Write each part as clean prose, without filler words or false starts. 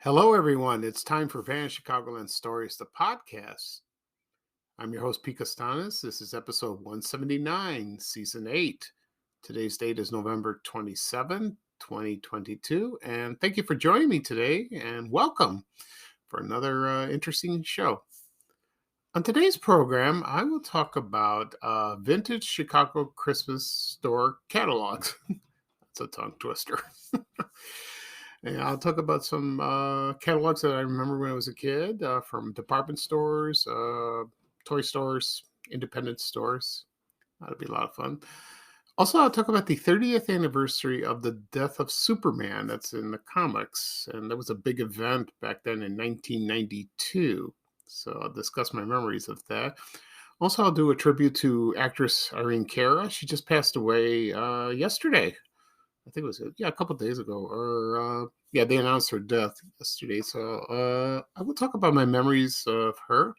Hello, everyone. It's time for Van Chicagoland Stories, the podcast. I'm your host, Pete Costanis. This is episode 179, season 8. Today's date is November 27, 2022. And thank you for joining me today and welcome for another interesting show. On today's program, I will talk about vintage Chicago Christmas store catalogs. That's a tongue twister. And I'll talk about some catalogs that I remember when I was a kid from department stores, toy stores, independent stores. That'll be a lot of fun. Also, I'll talk about the 30th anniversary of the death of Superman that's in the comics. And that was a big event back then in 1992. So I'll discuss my memories of that. Also, I'll do a tribute to actress Irene Cara. She just passed away yesterday. I think it was a couple of days ago, or they announced her death yesterday. So I will talk about my memories of her,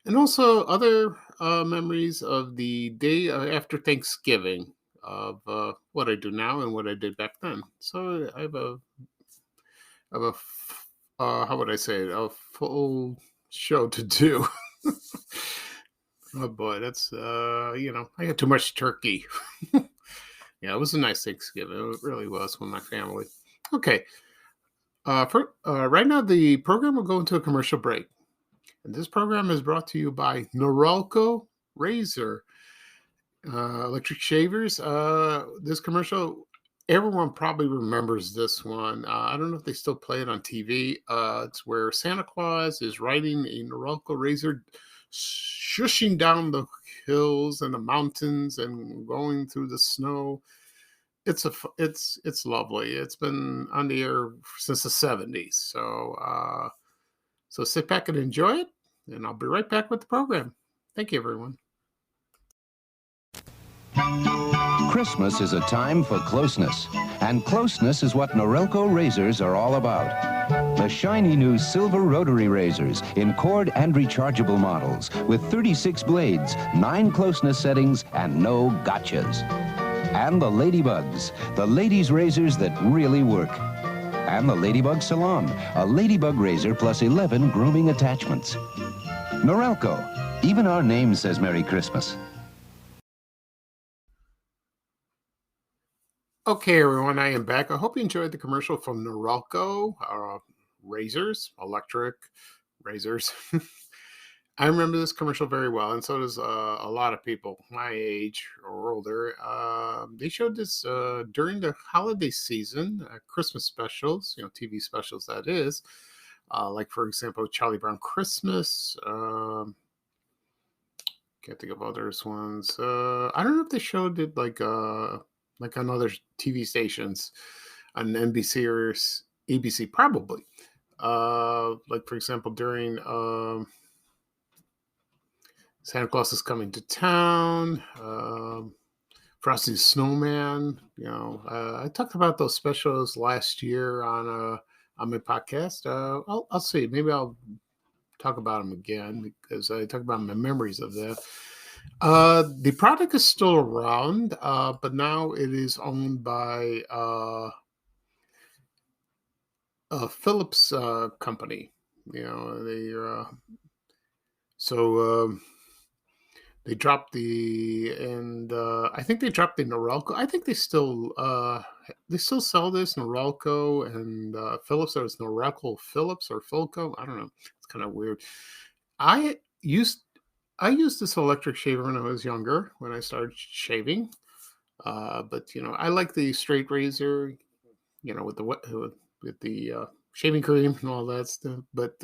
and also other memories of the day after Thanksgiving of what I do now and what I did back then. So I have how would I say it? A full show to do. Oh boy, that's I had too much turkey. Yeah, it was a nice Thanksgiving. It really was with my family. Okay. Right now, the program will go into a commercial break. And this program is brought to you by Norelco Razor Electric Shavers. This commercial, everyone probably remembers this one. I don't know if they still play it on TV. It's where Santa Claus is riding a Norelco Razor, shushing down the hills and the mountains and going through the snow. It's lovely. It's been on the air since the 70s. So sit back and enjoy it, and I'll be right back with the program. Thank you, everyone. Christmas is a time for closeness, and closeness is what Norelco razors are all about. The shiny new silver rotary razors in cord and rechargeable models with 36 blades, 9 closeness settings, and no gotchas. And the Ladybugs, the ladies' razors that really work. And the Ladybug Salon, a ladybug razor plus 11 grooming attachments. Norelco, even our name says Merry Christmas. Okay, everyone, I am back. I hope you enjoyed the commercial from Norelco, razors, electric razors. I remember this commercial very well, and so does a lot of people my age or older. They showed this during the holiday season, Christmas specials, TV specials, that is. Like, for example, Charlie Brown Christmas. Can't think of others ones. I don't know if they showed it like on other TV stations on NBC or ABC, probably. Like, for example, during Santa Claus is Coming to Town, Frosty the Snowman. I talked about those specials last year on my podcast. I'll see. Maybe I'll talk about them again because I talk about my memories of that. The product is still around, but now it is owned by a Philips company. They dropped I think they dropped the Norelco. I think they still sell this Norelco and Philips. Or it's Norelco Philips or Philco. I don't know. It's kind of weird. I used this electric shaver when I was younger, when I started shaving. But I like the straight razor, with the shaving cream and all that stuff. But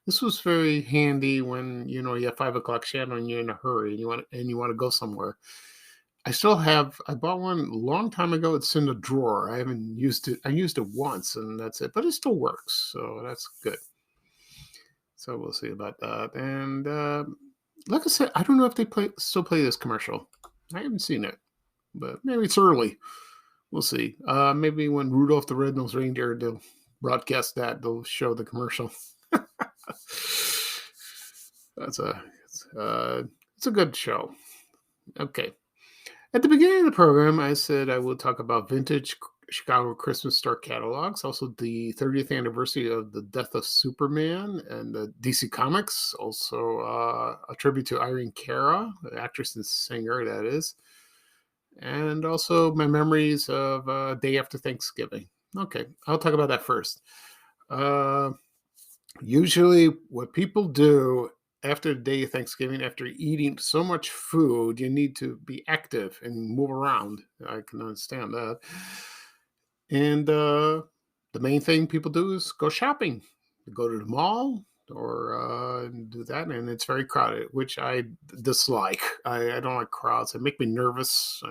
this was very handy when you have 5 o'clock shadow and you're in a hurry and you want to go somewhere. I bought one a long time ago. It's in the drawer. I haven't used it. I used it once and that's it, but it still works. So that's good. So we'll see about that. And like I said, I don't know if they still play this commercial. I haven't seen it, but maybe it's early. We'll see. Maybe when Rudolph the Red-Nosed Reindeer, they'll broadcast that. They'll show the commercial. It's a good show. Okay. At the beginning of the program, I said I will talk about vintage Chicago Christmas store catalogs. Also, the 30th anniversary of the death of Superman and the DC Comics. Also, a tribute to Irene Cara, the actress and singer, that is. And also my memories of day after Thanksgiving. Okay, I'll talk about that first. Uh, Usually, what people do after the day of Thanksgiving, after eating so much food, you need to be active and move around. I can understand that. And the main thing people do is go shopping, go to the mall or do that. And it's very crowded, which I dislike. I don't like crowds. They make me nervous.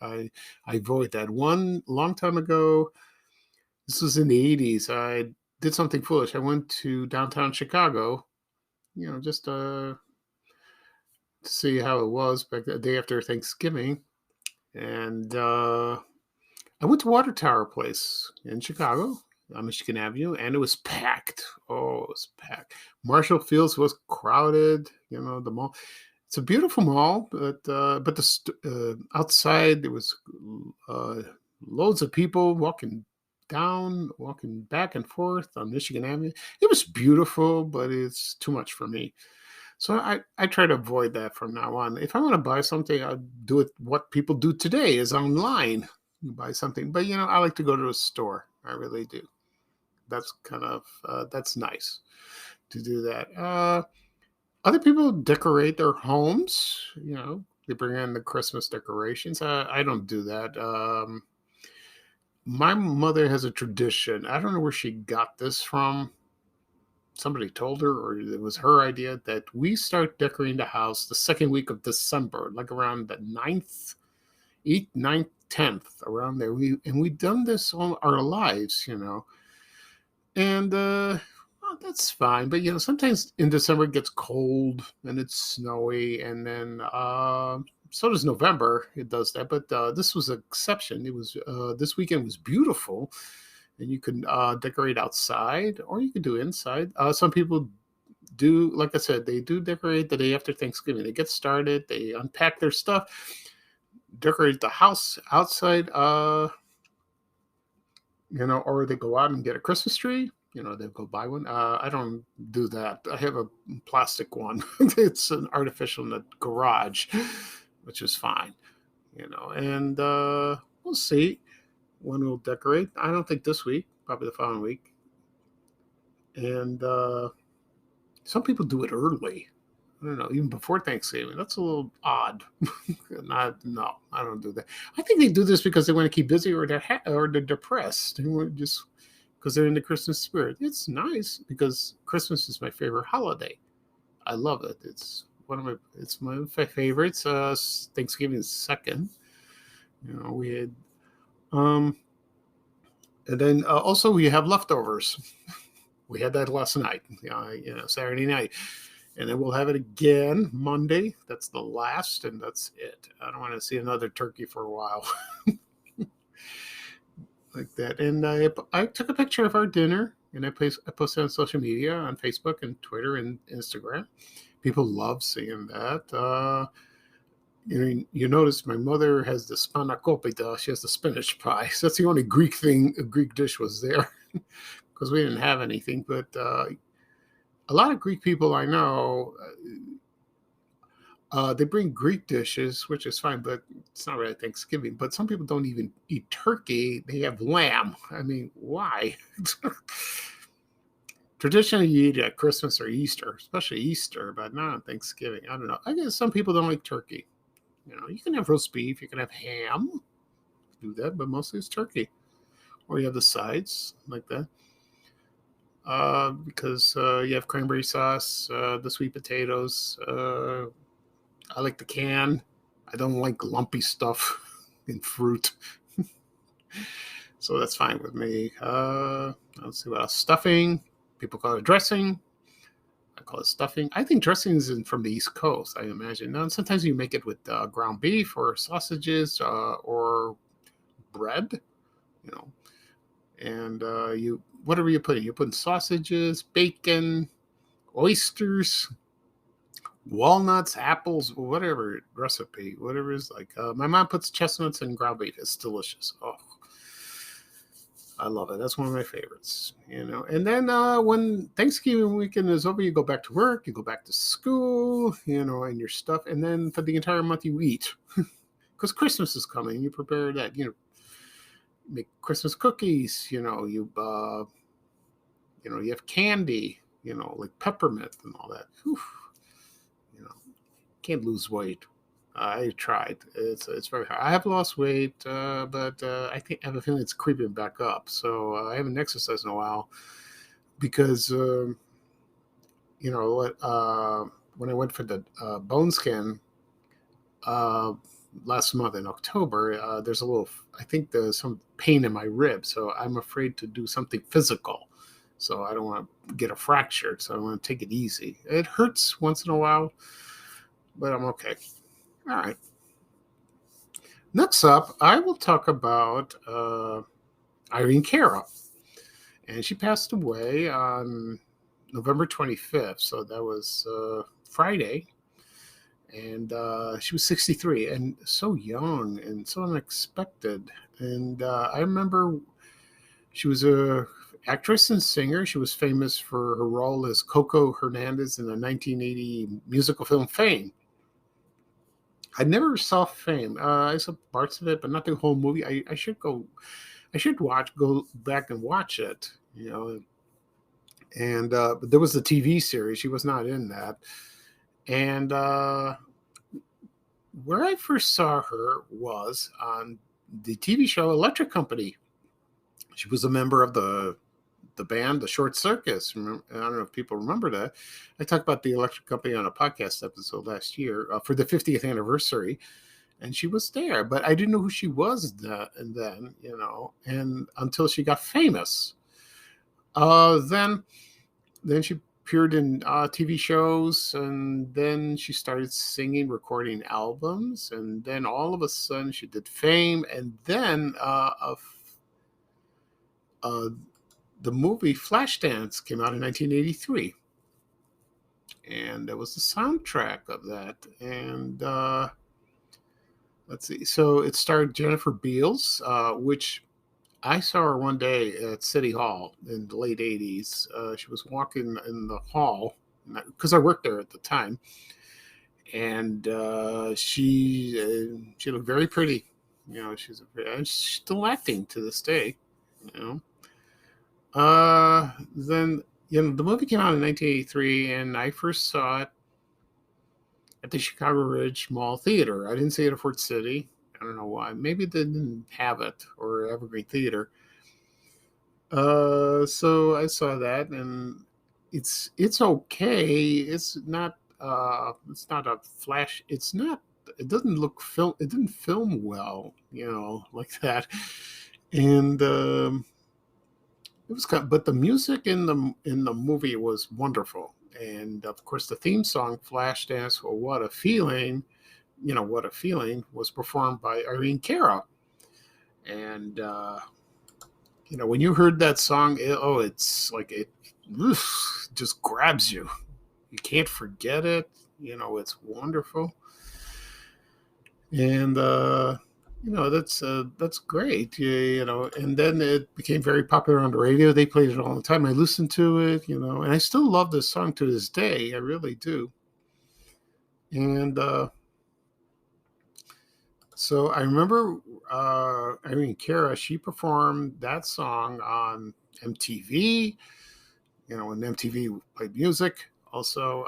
I avoid that. One long time ago, this was in the 80s. I did something foolish. I went to downtown Chicago, just to see how it was back the day after Thanksgiving. And I went to Water Tower Place in Chicago on Michigan Avenue, and it was packed. Oh, it was packed. Marshall Fields was crowded. The mall. It's a beautiful mall, but outside there was loads of people walking back and forth on Michigan Avenue. It was beautiful, but it's too much for me. So I try to avoid that from now on. If I want to buy something, I'll do it. What people do today is online. You buy something, but I like to go to a store. I really do. That's kind of that's nice to do that. Other people decorate their homes. They bring in the Christmas decorations. I don't do that. My mother has a tradition. I don't know where she got this from. Somebody told her, or it was her idea, that we start decorating the house the second week of December, like around the 9th, 8th, 9th, 10th, around there. We've done this all our lives, and well, that's fine. But sometimes in December it gets cold and it's snowy, and then so does November. It does that, but this was an exception. It was this weekend was beautiful. And you can decorate outside or you can do inside. Some people do, like I said, they do decorate the day after Thanksgiving. They get started, they unpack their stuff, decorate the house outside, or they go out and get a Christmas tree. They go buy one. I don't do that. I have a plastic one. It's an artificial in the garage, which is fine. And we'll see when we'll decorate. I don't think this week, probably the following week. And some people do it early. I don't know, even before Thanksgiving. That's a little odd. No, I don't do that. I think they do this because they want to keep busy, or they're depressed. They want just because they're in the Christmas spirit. It's nice because Christmas is my favorite holiday. I love it. It's my favorites. Thanksgiving is second. We had and then also we have leftovers. We had that last night, Saturday night. And then we'll have it again Monday. That's the last, and that's it. I don't want to see another turkey for a while. Like that. And I took a picture of our dinner, and I posted on social media, on Facebook and Twitter and Instagram. People love seeing that. You notice my mother has the spanakopita. She has the spinach pie. So that's the only Greek dish was there, because we didn't have anything. But a lot of Greek people I know, they bring Greek dishes, which is fine, but it's not really Thanksgiving. But some people don't even eat turkey. They have lamb. I mean, why? Traditionally, you eat at Christmas or Easter, especially Easter, but not on Thanksgiving. I don't know. I guess some people don't like turkey. You can have roast beef, you can have ham, do that, but mostly it's turkey. Or you have the sides like that. Because you have cranberry sauce, the sweet potatoes. I like the can. I don't like lumpy stuff in fruit. So that's fine with me. Let's see what else. Stuffing. People call it dressing. I call it stuffing. I think dressing is from the East Coast, I imagine. Now, sometimes you make it with ground beef or sausages or bread, and whatever you put in. You're putting sausages, bacon, oysters, walnuts, apples, whatever recipe, whatever is like. My mom puts chestnuts and ground beef. It's delicious. Oh, love it. That's one of my favorites, you know. And then when Thanksgiving weekend is over, you go back to work, you go back to school, you know, and your stuff. And then for the entire month, you eat because Christmas is coming. You prepare that, you know, make Christmas cookies, you have candy, you know, like peppermint and all that. Whew, you know, can't lose weight. I tried. It's very hard. I have lost weight, but I have a feeling it's creeping back up. So I haven't exercised in a while because you know what? When I went for the bone scan uh, last month in October, there's a little. I think there's some pain in my rib, so I'm afraid to do something physical. So I don't want to get a fracture. So I want to take it easy. It hurts once in a while, but I'm okay. All right. Next up, I will talk about Irene Cara. And she passed away on November 25th. So that was Friday. And she was 63 and so young and so unexpected. And I remember she was a actress and singer. She was famous for her role as Coco Hernandez in the 1980 musical film Fame. I never saw Fame. I saw parts of it, but not the whole movie. I should go back and watch it, you know. And but there was a TV series. She was not in that. And where I first saw her was on the TV show Electric Company. She was a member of the band, the Short Circus. I don't know if people remember that. I talked about the Electric Company on a podcast episode last year for the 50th anniversary, and she was there. But I didn't know who she was then, you know, and until she got famous. Then she appeared in TV shows, and then she started singing, recording albums, and then all of a sudden she did Fame, and then the movie Flashdance came out in 1983, and there was the soundtrack of that. And let's see, so it starred Jennifer Beals, which I saw her one day at City Hall in the late 80s. She was walking in the hall because I worked there at the time, and she looked very pretty. You know, she's still acting to this day. You know. Then the movie came out in 1983, and I first saw it at the Chicago Ridge Mall Theater. I didn't see it at Fort City. I don't know why. Maybe they didn't have it, or Evergreen Theater. So I saw that, and it's okay. It's not a flash. It doesn't look film. It didn't film well, you know, like that. And it was but the music in the movie was wonderful, and of course the theme song "Flashdance" or "What a Feeling," you know, "What a Feeling" was performed by Irene Cara, and you know, when you heard that song, it's like it just grabs you. You can't forget it. You know, it's wonderful, and you know, that's great. You know, and then it became very popular on the radio. They played it all the time. I listened to it, you know, and I still love this song to this day. I really do. And so I remember Irene Cara. She performed that song on MTV. You know, when MTV played music. Also,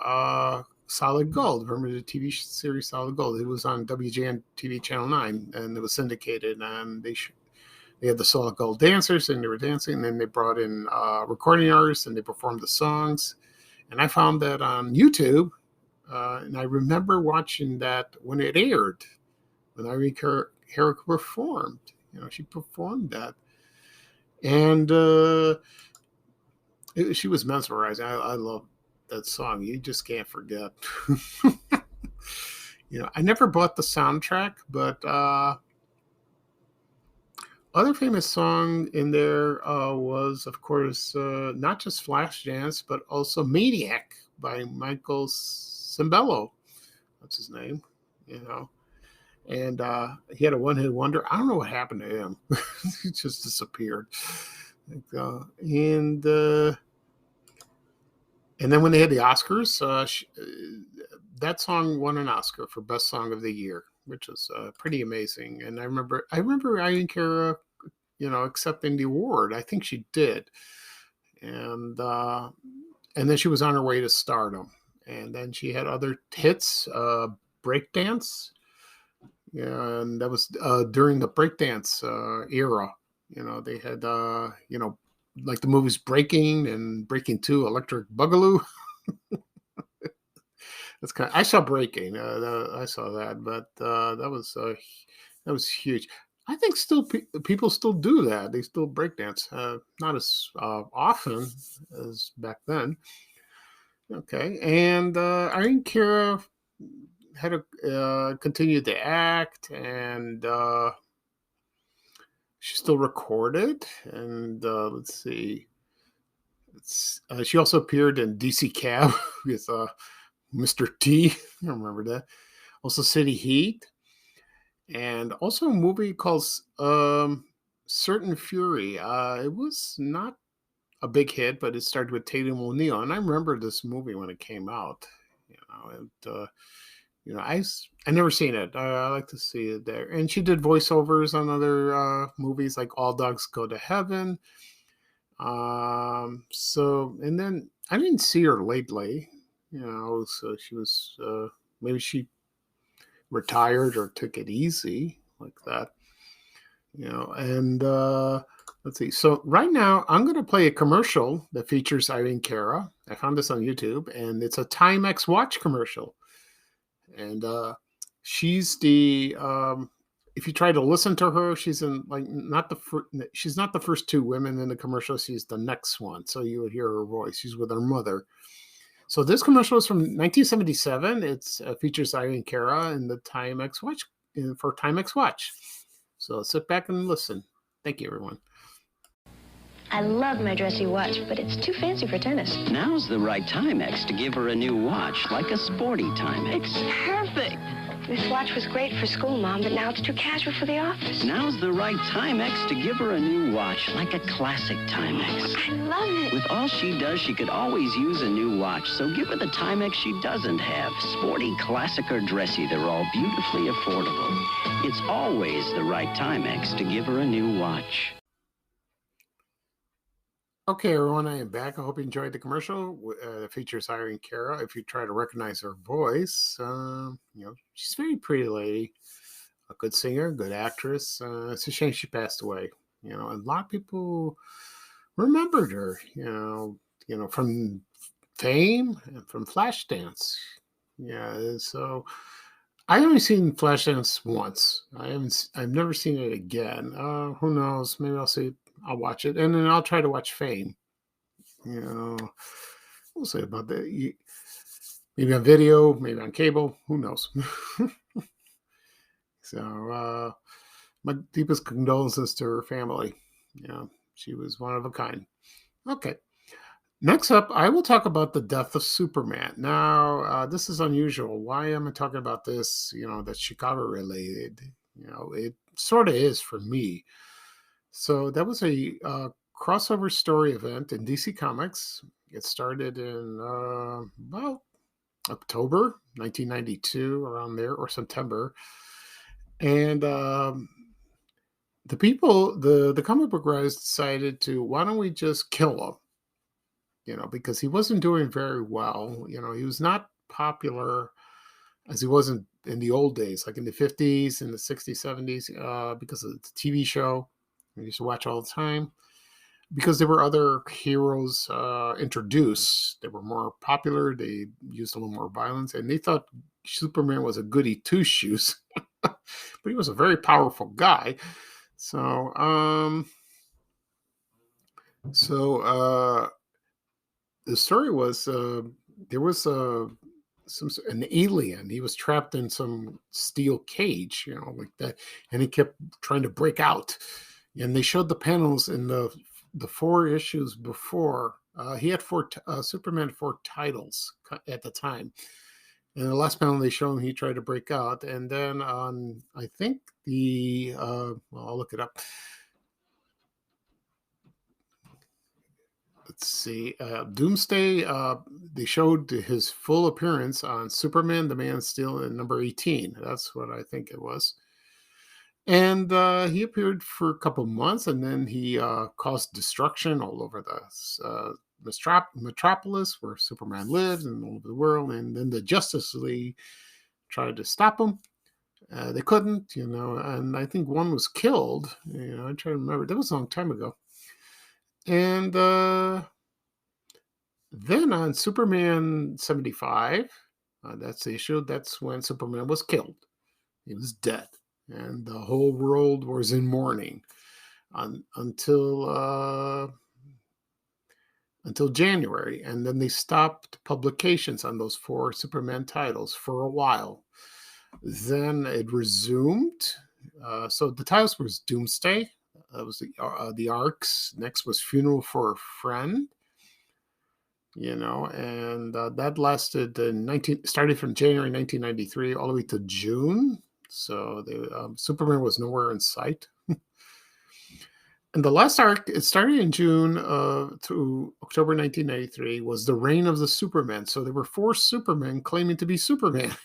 Solid Gold. Remember the TV series Solid Gold? It was on WGN TV Channel 9, and it was syndicated. And they had the Solid Gold dancers, and they were dancing. And then they brought in recording artists, and they performed the songs. And I found that on YouTube, and I remember watching that when it aired, when Irene Cara performed. You know, she performed that, and she was mesmerizing. I love that song. You just can't forget. You know, I never bought the soundtrack, but other famous song in there was, of course, not just Flashdance, but also Maniac by Michael Cimbello. That's his name, you know. And he had a one-hit wonder. I don't know what happened to him. He just disappeared. And then when they had the Oscars, that song won an Oscar for Best Song of the Year, which was pretty amazing. And I remember Irene Cara, accepting the award. I think she did, and then she was on her way to stardom. And then she had other hits, breakdance. Yeah, and that was during the breakdance era. They had like the movies Breaking and Breaking 2, Electric Boogaloo. That's I saw Breaking. I saw that, but that was huge. I think still people still do that. They still breakdance, not as often as back then. Okay, and Irene Cara had continued to act, and she still recorded. And let's see, she also appeared in DC Cab with Mr. T. I remember that. Also, City Heat, and also a movie called Certain Fury. It was not a big hit, but it started with Tatum O'Neal, and I remember this movie when it came out. I never seen it. I like to see it there. And she did voiceovers on other movies like All Dogs Go to Heaven. And then I didn't see her lately. So she was maybe she retired or took it easy like that. And let's see. So right now I'm going to play a commercial that features Irene Cara. I found this on YouTube, and it's a Timex watch commercial. And she's the if you try to listen to her, she's in like she's not the first two women in the commercial. She's the next one, so you would hear her voice. She's with her mother. So this commercial is from 1977. It features Irene Cara in the Timex watch for Timex watch. So sit back and listen. Thank you, everyone. I love my dressy watch, but it's too fancy for tennis. Now's the right Timex to give her a new watch, like a sporty Timex. It's perfect. This watch was great for school, Mom, but now it's too casual for the office. Now's the right Timex to give her a new watch, like a classic Timex. I love it. With all she does, she could always use a new watch, so give her the Timex she doesn't have. Sporty, classic, or dressy, they're all beautifully affordable. It's always the right Timex to give her a new watch. Okay, everyone, I am back. I hope you enjoyed the commercial. It features Irene Cara. If you try to recognize her voice, she's a very pretty lady, a good singer, good actress. It's a shame she passed away. And a lot of people remembered her. From Fame and from Flashdance. Yeah, so I only seen Flashdance once. I've never seen it again. Who knows? Maybe I'll watch it, and then I'll try to watch Fame. We'll see about that. Maybe on video, maybe on cable. Who knows? So, my deepest condolences to her family. She was one of a kind. Okay. Next up, I will talk about the death of Superman. Now, this is unusual. Why am I talking about this? That's Chicago related. It sort of is for me. So that was a crossover story event in DC Comics. It started in about October 1992, around there, or September. And the comic book writers decided why don't we just kill him? Because he wasn't doing very well. He was not popular as he wasn't in the old days, like in the 50s and the 60s, 70s, because of the TV show. I used to watch all the time because there were other heroes introduced. They were more popular. They used a little more violence, and they thought Superman was a goody two shoes, but he was a very powerful guy. So, the story was there was an alien. He was trapped in some steel cage, like that, and he kept trying to break out. And they showed the panels in the 4 issues before. He had Superman 4 titles at the time. And the last panel they show him, he tried to break out. And then on, I think I'll look it up. see. Doomsday, they showed his full appearance on Superman, the Man of Steel, in number 18. That's what I think it was. And he appeared for a couple months, and then he caused destruction all over the metropolis where Superman lives and all over the world. And then the Justice League tried to stop him. They couldn't, and I think one was killed. I try to remember. That was a long time ago. And then on Superman 75, that's the issue. That's when Superman was killed. He was dead. And the whole world was in mourning until January. And then they stopped publications on those 4 Superman titles for a while. Then it resumed. So the titles was Doomsday. That was the arcs. Next was Funeral for a Friend. And that lasted started from January 1993 all the way to June. So Superman was nowhere in sight. And the last arc, it started in June to October 1993, was the Reign of the Superman. So there were 4 Supermen claiming to be Superman.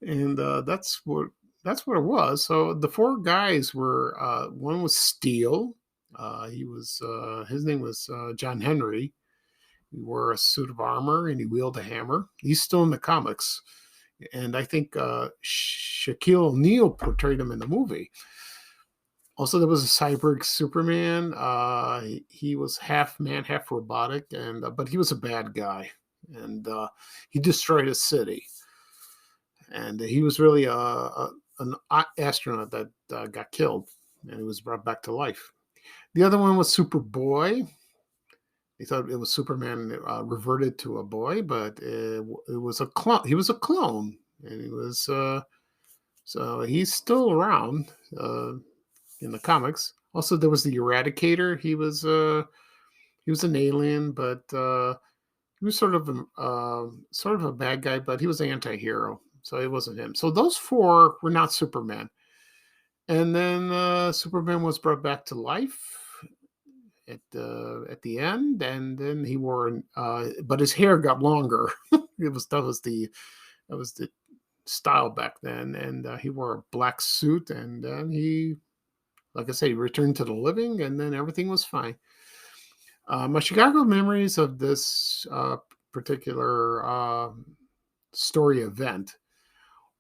And that's what it was. So the 4 guys were, one was Steel. His name was John Henry. He wore a suit of armor and he wielded a hammer. He's still in the comics. And I think Shaquille O'Neal portrayed him in the movie. Also, there was a cyborg Superman. He was half man, half robotic, but he was a bad guy. And he destroyed a city. And he was really an astronaut that got killed, and he was brought back to life. The other one was Superboy. They thought it was Superman reverted to a boy, but it was a clone. He was a clone, and he was so he's still around in the comics. Also, there was the Eradicator. He was an alien, but he was sort of a bad guy, but he was an anti-hero. So it wasn't him. So those 4 were not Superman. And then Superman was brought back to life at the end, and then he wore but his hair got longer. that was the style back then, and he wore a black suit, and then he, like I say, he returned to the living, and then everything was fine. My Chicago memories of this particular story event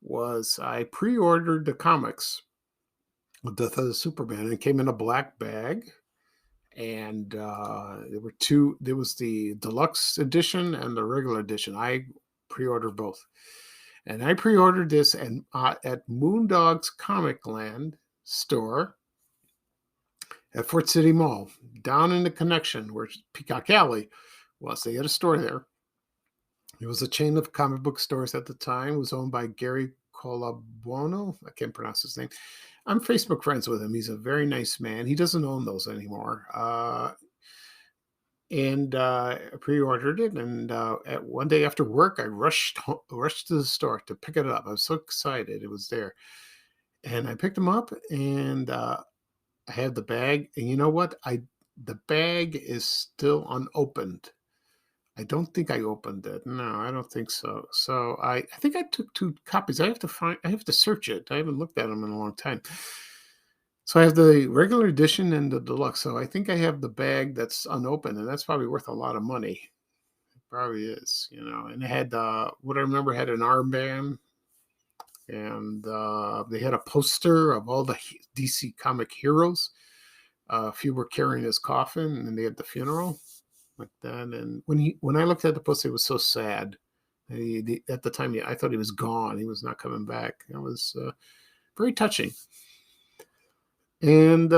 was I pre-ordered the comics, Death of the Superman, and it came in a black bag. And there were 2. There was the deluxe edition and the regular edition. I pre-ordered both. And I pre-ordered this at Moondog's Comic Land store at Fort City Mall, down in the Connection, where Peacock Alley was. They had a store there. It was a chain of comic book stores at the time. It was owned by Gary Colabuono. I can't pronounce his name. I'm Facebook friends with him. He's a very nice man. He doesn't own those anymore. And I pre-ordered it. And at one day after work, I rushed to the store to pick it up. I was so excited. It was there. And I picked them up, and I had the bag. And you know what? The bag is still unopened. I don't think I opened it. No, I don't think so. So I think I took 2 copies. I have to search it. I haven't looked at them in a long time. So I have the regular edition and the deluxe. So I think I have the bag that's unopened, and that's probably worth a lot of money. It probably is, And it had what I remember had an armband, and they had a poster of all the DC comic heroes. A few were carrying his coffin, and they had the funeral. Like that. And when I looked at the poster, it was so sad. At the time, I thought he was gone. He was not coming back. It was very touching. And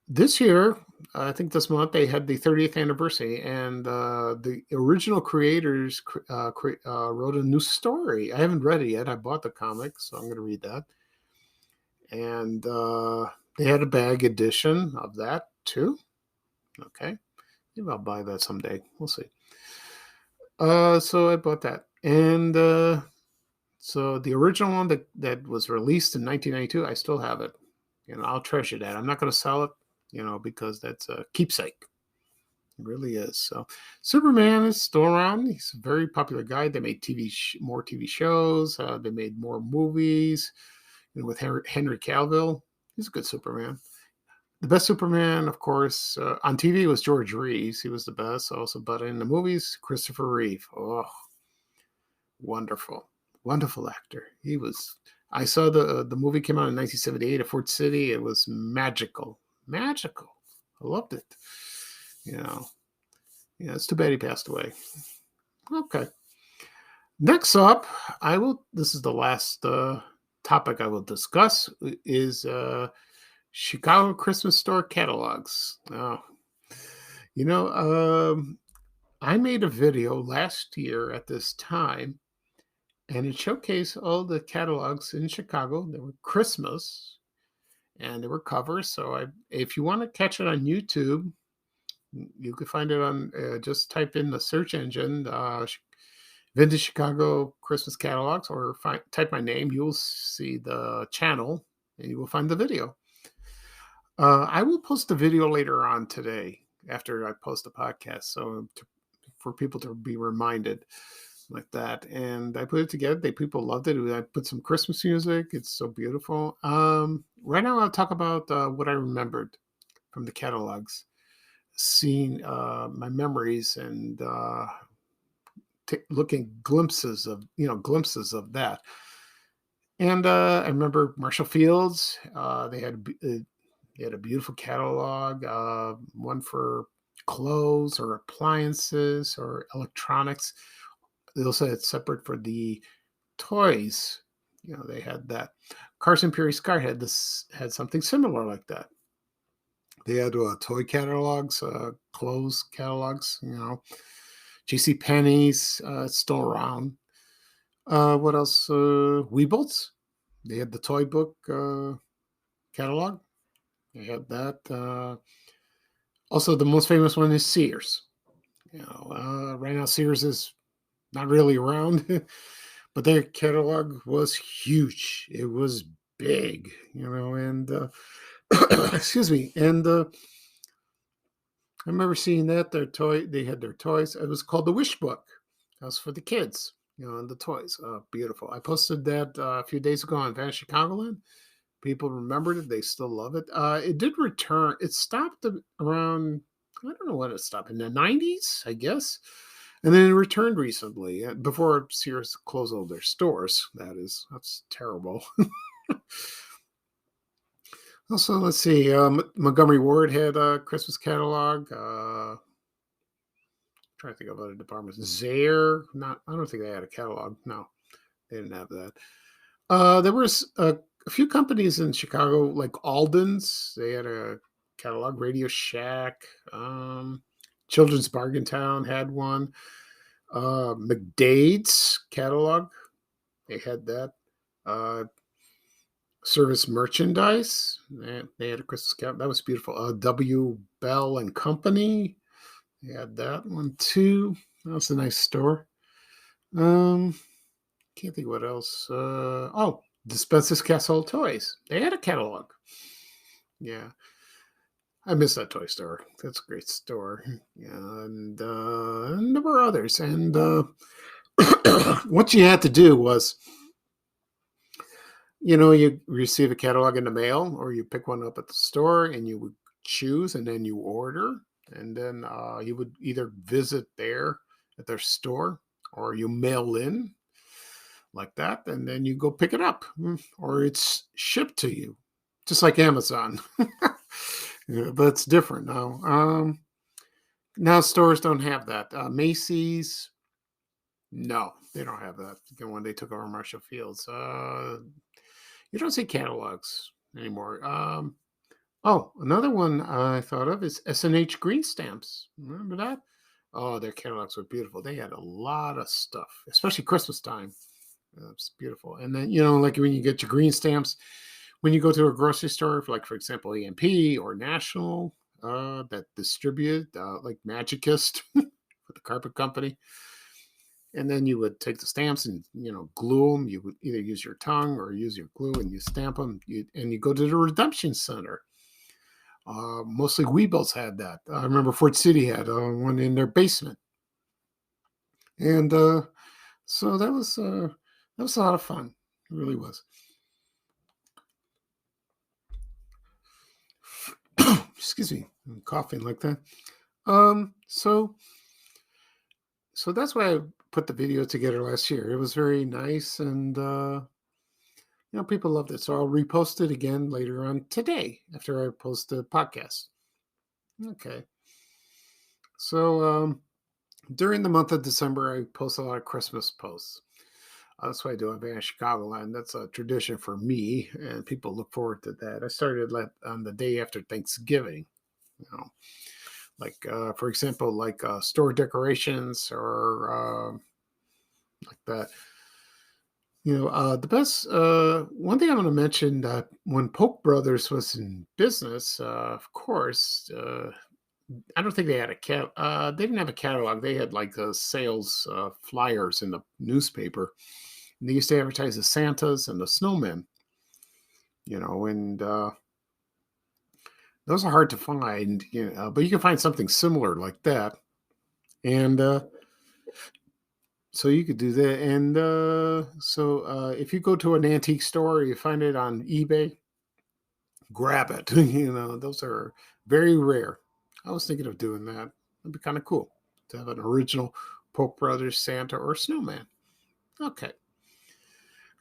this year, I think this month, they had the 30th anniversary, and the original creators wrote a new story. I haven't read it yet. I bought the comic, so I'm going to read that. And they had a bag edition of that too. Okay. Maybe I'll buy that someday. We'll see. So I bought that. And so the original one that was released in 1992, I still have it. I'll treasure that. I'm not going to sell it. because that's a keepsake. It really is. So Superman is still around. He's a very popular guy. They made more TV shows. They made more movies. With Henry Cavill, he's a good Superman. The best Superman, of course, on TV was George Reeves. He was the best also. But in the movies, Christopher Reeve. Oh, wonderful. Wonderful actor. He was. I saw the movie came out in 1978 at Fort City. It was magical. Magical. I loved it. It's too bad he passed away. Okay. Next up, this is the last topic I will discuss is Chicago Christmas store catalogs. I made a video last year at this time, and it showcased all the catalogs in Chicago. They were Christmas, and they were covers. So if you want to catch it on YouTube, you can find it on, just type in the search engine, Vintage Chicago Christmas Catalogs, or type my name. You'll see the channel, and you will find the video. I will post the video later on today after I post the podcast, so for people to be reminded like that. And I put it together. People loved it. I put some Christmas music. It's so beautiful. Right now, I'll talk about what I remembered from the catalogs, seeing my memories, and looking glimpses of that. And I remember Marshall Fields. They had a beautiful catalog, one for clothes or appliances or electronics. They also had separate for the toys. They had that. Carson Pirie Sky had something similar like that. They had toy catalogs, clothes catalogs. J.C. Penney's still around. What else? Weebles. They had the toy book catalog. They had that. Also, the most famous one is Sears. Right now Sears is not really around, but their catalog was huge. It was big, and excuse me. And I remember seeing that they had their toys. It was called the Wish Book. That was for the kids, and the toys. Beautiful. I posted that a few days ago on Van Chicagoland. People remembered it. They still love it. It did return. It stopped around, I don't know when it stopped, in the 90s, I guess. And then it returned recently, before Sears closed all their stores. That's terrible. Also, let's see. Montgomery Ward had a Christmas catalog. Trying to think of other departments. Zayre, I don't think they had a catalog. No, they didn't have that. There was a few companies in Chicago, like Alden's. They had a catalog. Radio Shack, Children's Bargain Town had one. McDade's catalog, they had that. Service Merchandise, they had a Christmas catalog. That was beautiful. W. Bell and Company, they had that one too. That was a nice store. Can't think what else. Dispenser's Castle Toys. They had a catalog. Yeah. I miss that toy store. That's a great store. Yeah, and there were others. And what you had to do was, you receive a catalog in the mail, or you pick one up at the store, and you would choose, and then you order. And then you would either visit there at their store, or you mail in like that, and then you go pick it up, or it's shipped to you, just like Amazon. Yeah, but it's different now. Now stores don't have that. Macy's, no, they don't have that. When they took over Marshall Fields, you don't see catalogs anymore. Another one I thought of is S&H Green Stamps. Remember that? Oh, their catalogs were beautiful. They had a lot of stuff, especially Christmas time. It's beautiful. And then, like when you get your green stamps, when you go to a grocery store, for example, EMP or National, that distribute, like Magicist, for the carpet company. And then you would take the stamps and, glue them. You would either use your tongue or use your glue, and you stamp them. And you go to the redemption center. Mostly Weebills had that. I remember Fort City had one in their basement, and so that was a lot of fun. It really was. Excuse me, I'm coughing like that. Um, so so that's why I put the video together last year. It was very nice, and people loved it. So I'll repost it again later on today after I post the podcast. Okay. So during the month of December, I post a lot of Christmas posts. That's what I do on Vanish Chicagoland. That's a tradition for me, and people look forward to that. I started on the day after Thanksgiving. You know, like for example, like store decorations or like that. The best one thing I want to mention that when Polk Brothers was in business, of course, I don't think they had they didn't have a catalog. They had like sales flyers in the newspaper. And they used to advertise the Santas and the snowmen. And those are hard to find. But you can find something similar like that, and so you could do that. And if you go to an antique store, you find it on eBay, grab it. Those are very rare. I was thinking of doing that. It'd be kind of cool to have an original Polk Brothers Santa or snowman. Okay.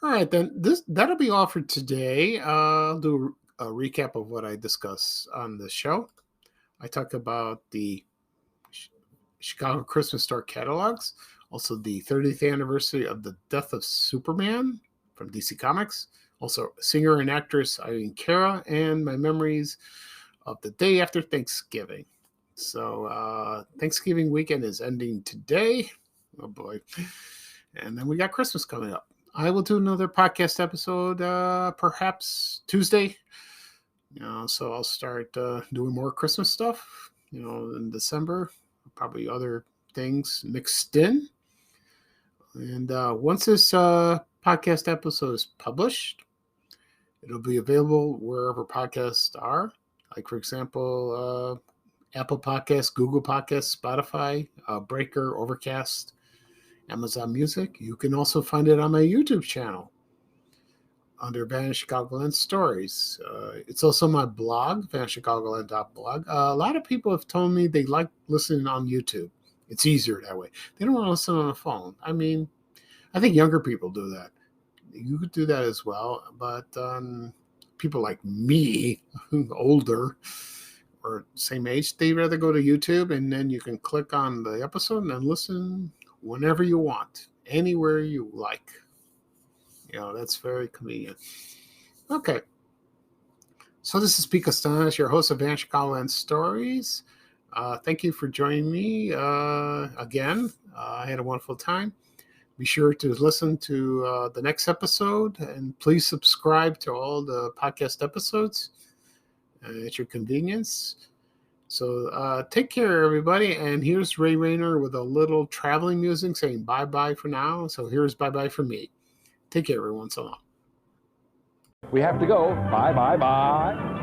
All right, then that'll be all for today. I'll do a recap of what I discussed on the show. I talk about the Chicago Christmas Store catalogs, also the 30th anniversary of the death of Superman from DC Comics, also singer and actress Irene Cara, and my memories of the day after Thanksgiving. So Thanksgiving weekend is ending today. Oh boy. And then we got Christmas coming up. I will do another podcast episode perhaps Tuesday. So I'll start doing more Christmas stuff, in December. Probably other things mixed in. And once this podcast episode is published, it'll be available wherever podcasts are. Like, for example, Apple Podcasts, Google Podcasts, Spotify, Breaker, Overcast, Amazon Music. You can also find it on my YouTube channel under Vanish Chicagoland Stories. It's also my blog, vanishchicagoland.blog. A lot of people have told me they like listening on YouTube. It's easier that way. They don't want to listen on a phone. I mean, I think younger people do that. You could do that as well, but people like me, older or same age, they rather go to YouTube, and then you can click on the episode and then listen whenever you want, anywhere you like. That's very convenient. Okay. So this is Pete Costanas, your host of Vanish Chicagoland Stories. Thank you for joining me again. I had a wonderful time. Be sure to listen to the next episode, and please subscribe to all the podcast episodes at your convenience. So take care, everybody. And here's Ray Rayner with a little traveling music saying bye-bye for now. So here's bye-bye from me. Take care, everyone. So long. We have to go. Bye, bye, bye.